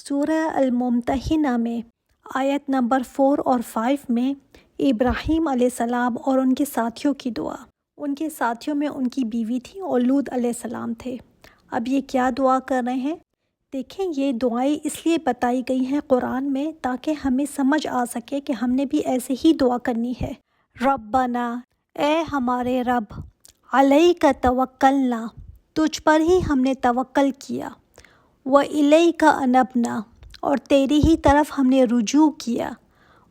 سورہ الممتحنہ میں آیت نمبر 4 اور 5 میں ابراہیم علیہ السلام اور ان کے ساتھیوں کی دعا۔ ان کے ساتھیوں میں ان کی بیوی تھی اور لوط علیہ السلام تھے۔ اب یہ کیا دعا کر رہے ہیں؟ دیکھیں، یہ دعائیں اس لیے بتائی گئی ہیں قرآن میں تاکہ ہمیں سمجھ آ سکے کہ ہم نے بھی ایسے ہی دعا کرنی ہے۔ ربنا، اے ہمارے رب، علیک توکلنا، تجھ پر ہی ہم نے توکل کیا، وَإِلَيْكَ أَنَبْنَا، اور تیری ہی طرف ہم نے رجوع کیا،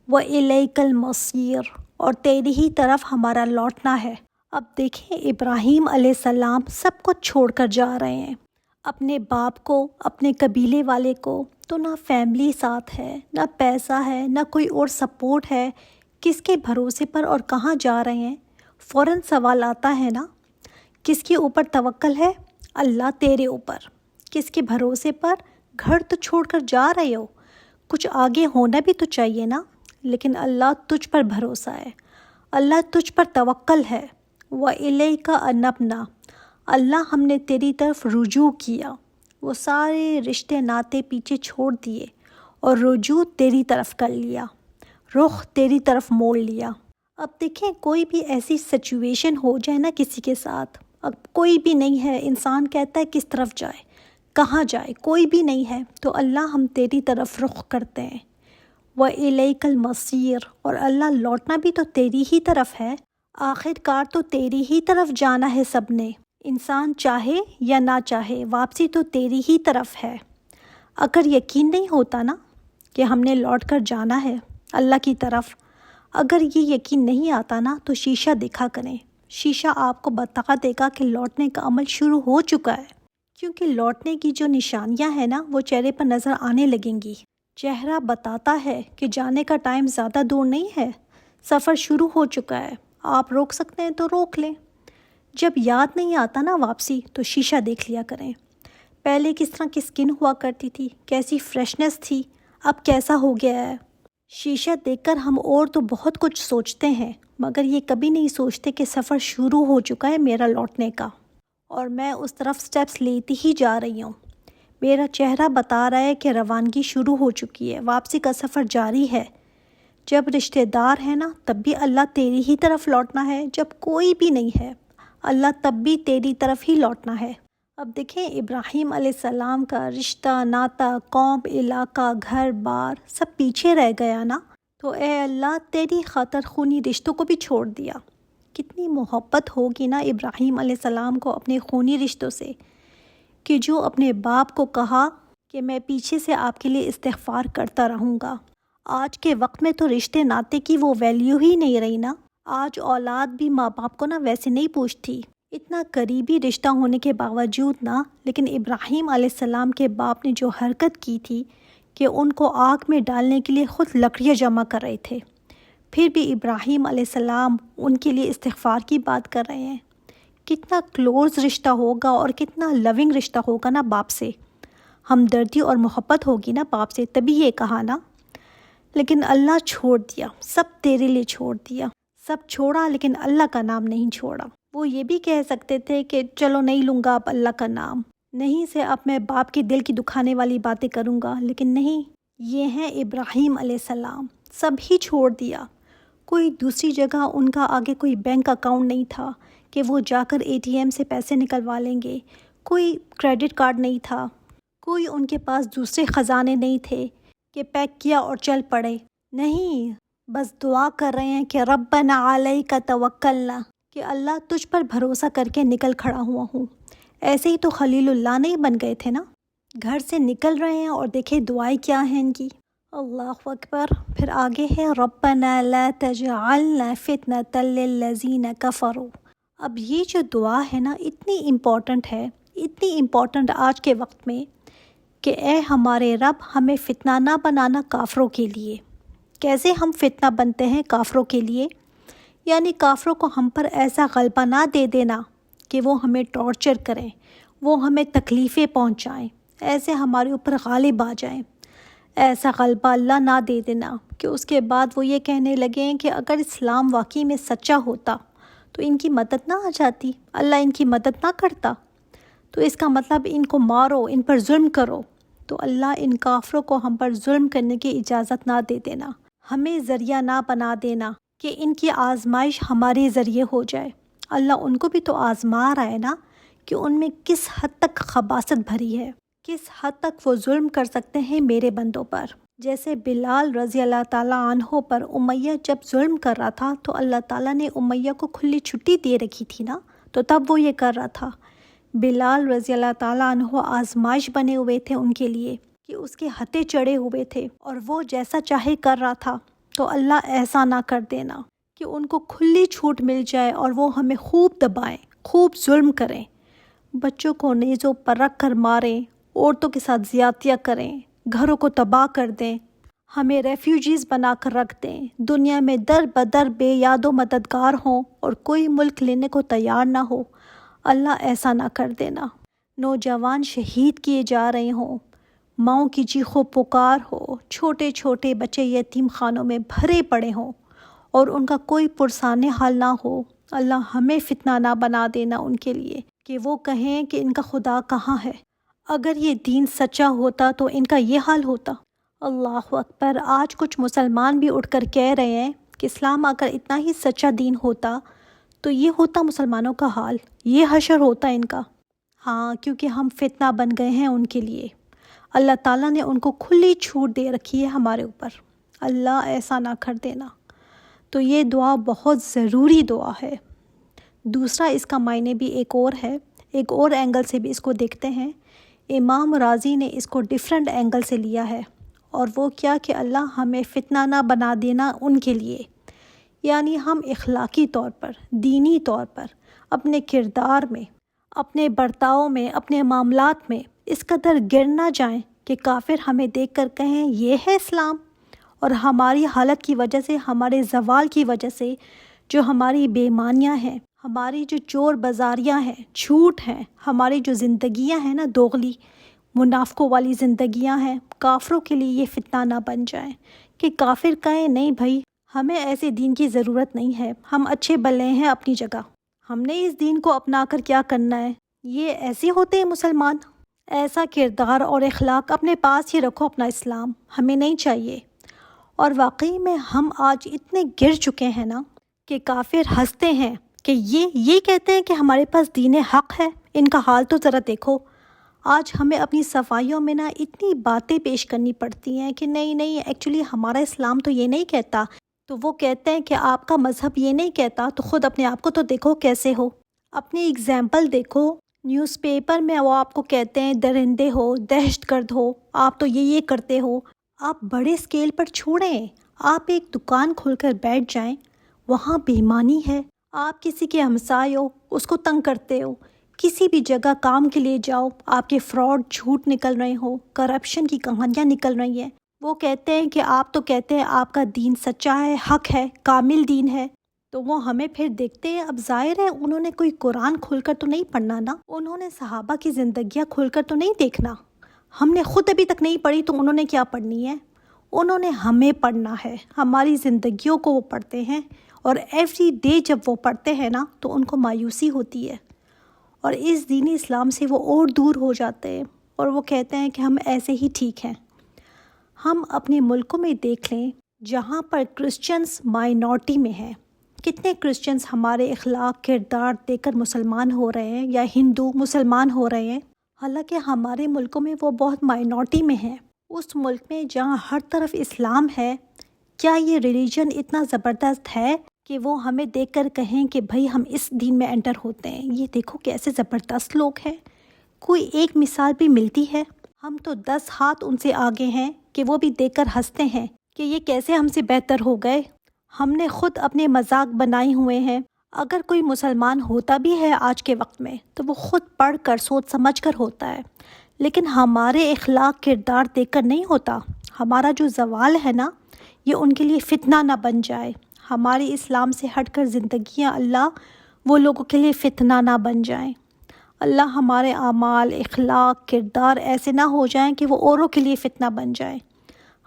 وَإِلَيْكَ الْمَصِيرُ، اور تیری ہی طرف ہمارا لوٹنا ہے۔ اب دیکھیں، ابراہیم علیہ السلام سب کچھ چھوڑ کر جا رہے ہیں، اپنے باپ کو، اپنے قبیلے والے کو، تو نہ فیملی ساتھ ہے، نہ پیسہ ہے، نہ کوئی اور سپورٹ ہے۔ کس کے بھروسے پر اور کہاں جا رہے ہیں؟ فوراً سوال آتا ہے نا، کس کے اوپر توکل ہے؟ اللہ تیرے اوپر۔ کس کے بھروسے پر؟ گھر تو چھوڑ کر جا رہے ہو، کچھ آگے ہونا بھی تو چاہیے نا، لیکن اللہ تجھ پر بھروسہ ہے، اللہ تجھ پر توکل ہے۔ وَإِلَيْكَ أَنَبْنَا، اللہ ہم نے تیری طرف رجوع کیا، وہ سارے رشتے ناتے پیچھے چھوڑ دیے اور رجوع تیری طرف کر لیا، رخ تیری طرف موڑ لیا۔ اب دیکھیں، کوئی بھی ایسی سچویشن ہو جائے نا کسی کے ساتھ، اب کوئی بھی نہیں ہے، انسان کہتا ہے کس طرف جائے، کہاں جائے، کوئی بھی نہیں ہے، تو اللہ ہم تیری طرف رخ کرتے ہیں۔ وَإِلَيْكَ الْمَصِيرُ، اور اللہ لوٹنا بھی تو تیری ہی طرف ہے، آخر کار تو تیری ہی طرف جانا ہے سب نے، انسان چاہے یا نہ چاہے، واپسی تو تیری ہی طرف ہے۔ اگر یقین نہیں ہوتا نا کہ ہم نے لوٹ کر جانا ہے اللہ کی طرف، اگر یہ یقین نہیں آتا نا تو شیشہ دیکھا کریں، شیشہ آپ کو بتا دے گا کہ لوٹنے کا عمل شروع ہو چکا ہے، کیونکہ لوٹنے کی جو نشانیاں ہیں نا وہ چہرے پر نظر آنے لگیں گی۔ چہرہ بتاتا ہے کہ جانے کا ٹائم زیادہ دور نہیں ہے، سفر شروع ہو چکا ہے، آپ روک سکتے ہیں تو روک لیں۔ جب یاد نہیں آتا نا واپسی تو شیشہ دیکھ لیا کریں، پہلے کس طرح کی سکن ہوا کرتی تھی، کیسی فریشنس تھی، اب کیسا ہو گیا ہے۔ شیشہ دیکھ کر ہم اور تو بہت کچھ سوچتے ہیں، مگر یہ کبھی نہیں سوچتے کہ سفر شروع ہو چکا ہے میرا لوٹنے کا، اور میں اس طرف سٹیپس لیتی ہی جا رہی ہوں۔ میرا چہرہ بتا رہا ہے کہ روانگی شروع ہو چکی ہے، واپسی کا سفر جاری ہے۔ جب رشتہ دار ہے نا تب بھی اللہ تیری ہی طرف لوٹنا ہے، جب کوئی بھی نہیں ہے اللہ تب بھی تیری طرف ہی لوٹنا ہے۔ اب دیکھیں، ابراہیم علیہ السلام کا رشتہ ناتا، قوم، علاقہ، گھر بار سب پیچھے رہ گیا نا، تو اے اللہ تیری خاطر خونی رشتوں کو بھی چھوڑ دیا۔ کتنی محبت ہوگی نا ابراہیم علیہ السلام کو اپنے خونی رشتوں سے، کہ جو اپنے باپ کو کہا کہ میں پیچھے سے آپ کے لیے استغفار کرتا رہوں گا۔ آج کے وقت میں تو رشتے ناتے کی وہ ویلیو ہی نہیں رہی نا، آج اولاد بھی ماں باپ کو نا ویسے نہیں پوچھتی، اتنا قریبی رشتہ ہونے کے باوجود نا، لیکن ابراہیم علیہ السلام کے باپ نے جو حرکت کی تھی کہ ان کو آگ میں ڈالنے کے لیے خود لکڑیاں جمع کر رہے تھے، پھر بھی ابراہیم علیہ السلام ان کے لیے استغفار کی بات کر رہے ہیں۔ کتنا کلوز رشتہ ہوگا اور کتنا لونگ رشتہ ہوگا نا باپ سے، ہمدردی اور محبت ہوگی نا باپ سے، تبھی یہ کہا نا۔ لیکن اللہ چھوڑ دیا، سب تیرے لیے چھوڑ دیا، سب چھوڑا لیکن اللہ کا نام نہیں چھوڑا۔ وہ یہ بھی کہہ سکتے تھے کہ چلو نہیں لوں گا اب اللہ کا نام، نہیں سے اب میں باپ کے دل کی دکھانے والی باتیں کروں گا، لیکن نہیں، یہ ہیں ابراہیم علیہ السلام، سب ہی چھوڑ دیا۔ کوئی دوسری جگہ ان کا آگے کوئی بینک اکاؤنٹ نہیں تھا کہ وہ جا کر ATM سے پیسے نکلوا لیں گے، کوئی کریڈٹ کارڈ نہیں تھا، کوئی ان کے پاس دوسرے خزانے نہیں تھے کہ پیک کیا اور چل پڑے، نہیں، بس دعا کر رہے ہیں کہ ربنا علیک توکلنا، کہ اللہ تجھ پر بھروسہ کر کے نکل کھڑا ہوا ہوں۔ ایسے ہی تو خلیل اللہ نہیں بن گئے تھے نا، گھر سے نکل رہے ہیں اور دیکھیں دعائیں کیا ہیں ان کی، اللہ اکبر۔ پھر آگے ہے ربنا لا تجعلنا فتنة للذین کفروا۔ اب یہ جو دعا ہے نا اتنی امپورٹنٹ ہے، اتنی امپورٹنٹ آج کے وقت میں، کہ اے ہمارے رب ہمیں فتنہ نہ بنانا کافروں کے لیے۔ کیسے ہم فتنہ بنتے ہیں کافروں کے لیے؟ یعنی کافروں کو ہم پر ایسا غلبہ نہ دے دینا کہ وہ ہمیں ٹارچر کریں، وہ ہمیں تکلیفیں پہنچائیں، ایسے ہمارے اوپر غالب آ جائیں۔ ایسا غلبہ اللہ نہ دے دینا کہ اس کے بعد وہ یہ کہنے لگیں کہ اگر اسلام واقعی میں سچا ہوتا تو ان کی مدد نہ آ جاتی، اللہ ان کی مدد نہ کرتا، تو اس کا مطلب ان کو مارو، ان پر ظلم کرو، تو اللہ ان کافروں کو ہم پر ظلم کرنے کی اجازت نہ دے دینا، ہمیں ذریعہ نہ بنا دینا کہ ان کی آزمائش ہمارے ذریعے ہو جائے۔ اللہ ان کو بھی تو آزما رہا ہے نا کہ ان میں کس حد تک خباثت بھری ہے، کس حد تک وہ ظلم کر سکتے ہیں میرے بندوں پر۔ جیسے بلال رضی اللہ تعالیٰ عنہ پر امیہ جب ظلم کر رہا تھا تو اللہ تعالیٰ نے امیہ کو کھلی چھٹی دے رکھی تھی نا، تو تب وہ یہ کر رہا تھا۔ بلال رضی اللہ تعالیٰ عنہ آزمائش بنے ہوئے تھے ان کے لیے کہ اس کے ہتھے چڑھے ہوئے تھے اور وہ جیسا چاہے کر رہا تھا، تو اللہ ایسا نہ کر دینا کہ ان کو کھلی چھوٹ مل جائے اور وہ ہمیں خوب دبائیں، خوب ظلم کریں، بچوں کو نیزوں پر رکھ کر ماریں، عورتوں کے ساتھ زیادتیاں کریں، گھروں کو تباہ کر دیں، ہمیں ریفیوجیز بنا کر رکھ دیں، دنیا میں در بدر بے یاد و مددگار ہوں اور کوئی ملک لینے کو تیار نہ ہو۔ اللہ ایسا نہ کر دینا۔ نوجوان شہید کیے جا رہے ہوں، ماؤں کی چیخ و پکار ہو، چھوٹے چھوٹے بچے یتیم خانوں میں بھرے پڑے ہوں اور ان کا کوئی پرسان حال نہ ہو۔ اللہ ہمیں فتنہ نہ بنا دینا ان کے لیے کہ وہ کہیں کہ ان کا خدا کہاں ہے۔ اگر یہ دین سچا ہوتا تو ان کا یہ حال ہوتا۔ اللہ اکبر۔ آج کچھ مسلمان بھی اٹھ کر کہہ رہے ہیں کہ اسلام اگر اتنا ہی سچا دین ہوتا تو یہ ہوتا مسلمانوں کا حال، یہ حشر ہوتا ان کا۔ ہاں، کیونکہ ہم فتنہ بن گئے ہیں ان کے لیے۔ اللہ تعالیٰ نے ان کو کھلی چھوٹ دے رکھی ہے ہمارے اوپر۔ اللہ ایسا نہ کر دینا۔ تو یہ دعا بہت ضروری دعا ہے۔ دوسرا اس کا معنی بھی ایک اور ہے، ایک اور اینگل سے بھی اس کو دیکھتے ہیں۔ امام رازی نے اس کو ڈیفرنٹ اینگل سے لیا ہے، اور وہ کیا کہ اللہ ہمیں فتنہ نہ بنا دینا ان کے لیے، یعنی ہم اخلاقی طور پر، دینی طور پر، اپنے کردار میں، اپنے برتاؤ میں، اپنے معاملات میں اس قدر گر نہ جائیں کہ کافر ہمیں دیکھ کر کہیں یہ ہے اسلام، اور ہماری حالت کی وجہ سے، ہمارے زوال کی وجہ سے، جو ہماری بے ایمانیاں ہیں، ہماری جو چور بازاریاں ہیں، جھوٹ ہیں، ہماری جو زندگیاں ہیں نا دوغلی منافقوں والی زندگیاں ہیں، کافروں کے لیے یہ فتنہ نہ بن جائیں کہ کافر کہیں نہیں بھائی ہمیں ایسے دین کی ضرورت نہیں ہے، ہم اچھے بلے ہیں اپنی جگہ، ہم نے اس دین کو اپنا کر کیا کرنا ہے۔ یہ ایسے ہوتے ہیں مسلمان؟ ایسا کردار اور اخلاق اپنے پاس ہی رکھو، اپنا اسلام ہمیں نہیں چاہیے۔ اور واقعی میں ہم آج اتنے گر چکے ہیں نا کہ کافر ہنستے ہیں کہ یہ کہتے ہیں کہ ہمارے پاس دین حق ہے، ان کا حال تو ذرا دیکھو۔ آج ہمیں اپنی صفائیوں میں نا اتنی باتیں پیش کرنی پڑتی ہیں کہ نہیں ایکچولی ہمارا اسلام تو یہ نہیں کہتا، تو وہ کہتے ہیں کہ آپ کا مذہب یہ نہیں کہتا، تو خود اپنے آپ کو تو دیکھو کیسے ہو، اپنی اگزامپل دیکھو۔ نیوز پیپر میں وہ آپ کو کہتے ہیں درندے ہو، دہشت گرد ہو، آپ تو یہ کرتے ہو۔ آپ بڑے اسکیل پر چھوڑیں، آپ ایک دکان کھول کر بیٹھ جائیں، وہاں بے ایمانی ہے، آپ کسی کے ہمسائے ہو، اس کو تنگ کرتے ہو، کسی بھی جگہ کام کے لیے جاؤ، آپ کے فراڈ جھوٹ نکل رہے ہو، کرپشن کی کہانیاں نکل رہی ہیں، وہ کہتے ہیں کہ آپ تو کہتے ہیں آپ کا دین سچا ہے، حق ہے، کامل دین ہے، تو وہ ہمیں پھر دیکھتے ہیں۔ اب ظاہر ہے انہوں نے کوئی قرآن کھول کر تو نہیں پڑھنا نا، انہوں نے صحابہ کی زندگیاں کھول کر تو نہیں دیکھنا، ہم نے خود ابھی تک نہیں پڑھی تو انہوں نے کیا پڑھنی ہے؟ انہوں نے ہمیں پڑھنا ہے، ہماری زندگیوں کو وہ پڑھتے ہیں، اور ایوری ڈے جب وہ پڑھتے ہیں نا تو ان کو مایوسی ہوتی ہے، اور اس دین اسلام سے وہ اور دور ہو جاتے ہیں، اور وہ کہتے ہیں کہ ہم ایسے ہی ٹھیک ہیں۔ ہم اپنے ملکوں میں دیکھ لیں جہاں پر کرسچنز مائنورٹی میں ہیں، کتنے کرسچنز ہمارے اخلاق کردار دیکھ کر مسلمان ہو رہے ہیں، یا ہندو مسلمان ہو رہے ہیں، حالانکہ ہمارے ملکوں میں وہ بہت مائنورٹی میں ہیں۔ اس ملک میں جہاں ہر طرف اسلام ہے، کیا یہ ریلیجن اتنا زبردست ہے کہ وہ ہمیں دیکھ کر کہیں کہ بھائی ہم اس دین میں انٹر ہوتے ہیں؟ یہ دیکھو کیسے زبردست لوگ ہیں، کوئی ایک مثال بھی ملتی ہے؟ ہم تو 10 ہاتھ ان سے آگے ہیں کہ وہ بھی دیکھ کر ہنستے ہیں کہ یہ کیسے ہم سے بہتر ہو گئے۔ ہم نے خود اپنے مذاق بنائے ہوئے ہیں۔ اگر کوئی مسلمان ہوتا بھی ہے آج کے وقت میں تو وہ خود پڑھ کر سوچ سمجھ کر ہوتا ہے، لیکن ہمارے اخلاق کردار دیکھ کر نہیں ہوتا۔ ہمارا جو زوال ہے نا، یہ ان کے لیے فتنہ نہ بن جائے، ہماری اسلام سے ہٹ کر زندگیاں اللہ وہ لوگوں کے لیے فتنہ نہ بن جائیں۔ اللہ ہمارے اعمال، اخلاق، کردار ایسے نہ ہو جائیں کہ وہ اوروں کے لیے فتنہ بن جائیں۔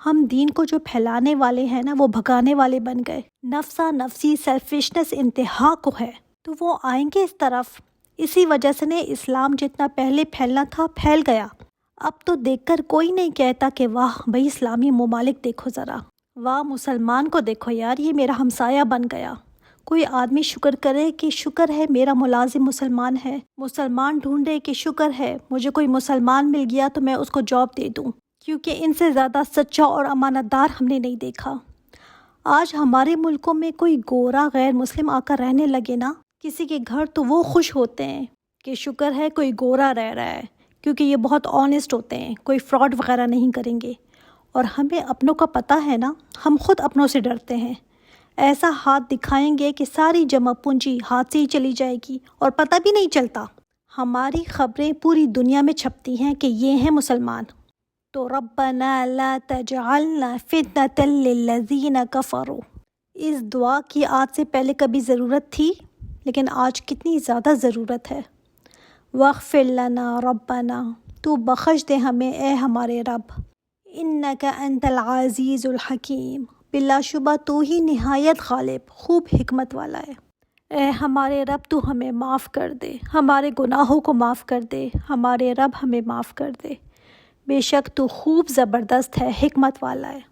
ہم دین کو جو پھیلانے والے ہیں نا، وہ بھگانے والے بن گئے۔ نفسا نفسی سیلفشنس انتہا کو ہے، تو وہ آئیں گے اس طرف۔ اسی وجہ سے نے اسلام جتنا پہلے پھیلنا تھا پھیل گیا۔ اب تو دیکھ کر کوئی نہیں کہتا کہ واہ بھائی اسلامی ممالک دیکھو ذرا، واہ مسلمان کو دیکھو یار یہ میرا ہمسایہ بن گیا۔ کوئی آدمی شکر کرے کہ شکر ہے میرا ملازم مسلمان ہے، مسلمان ڈھونڈے کہ شکر ہے مجھے کوئی مسلمان مل گیا تو میں اس کو جاب دے دوں، کیونکہ ان سے زیادہ سچا اور امانت دار ہم نے نہیں دیکھا۔ آج ہمارے ملکوں میں کوئی گورا غیر مسلم آ کر رہنے لگے نا کسی کے گھر تو وہ خوش ہوتے ہیں کہ شکر ہے کوئی گورا رہ رہا ہے، کیونکہ یہ بہت آنیسٹ ہوتے ہیں، کوئی فراڈ وغیرہ نہیں کریں گے۔ اور ہمیں اپنوں کا پتہ ہے نا، ہم خود اپنوں سے ڈرتے ہیں۔ ایسا ہاتھ دکھائیں گے کہ ساری جمع پونجی ہاتھ سے ہی چلی جائے گی اور پتہ بھی نہیں چلتا۔ ہماری خبریں پوری دنیا میں چھپتی ہیں کہ یہ ہیں مسلمان۔ تو ربنا لا تجعلنا فتنة للذین کفروا، اس دعا کی آج سے پہلے کبھی ضرورت تھی، لیکن آج کتنی زیادہ ضرورت ہے۔ واغفر لنا ربنا، تو بخش دے ہمیں اے ہمارے رب، انک انت العزیز الحکیم، بلا شبہ تو ہی نہایت غالب خوب حکمت والا ہے۔ اے ہمارے رب تو ہمیں معاف کر دے، ہمارے گناہوں کو معاف کر دے، ہمارے رب ہمیں معاف کر دے، بے شک تو خوب زبردست ہے، حکمت والا ہے۔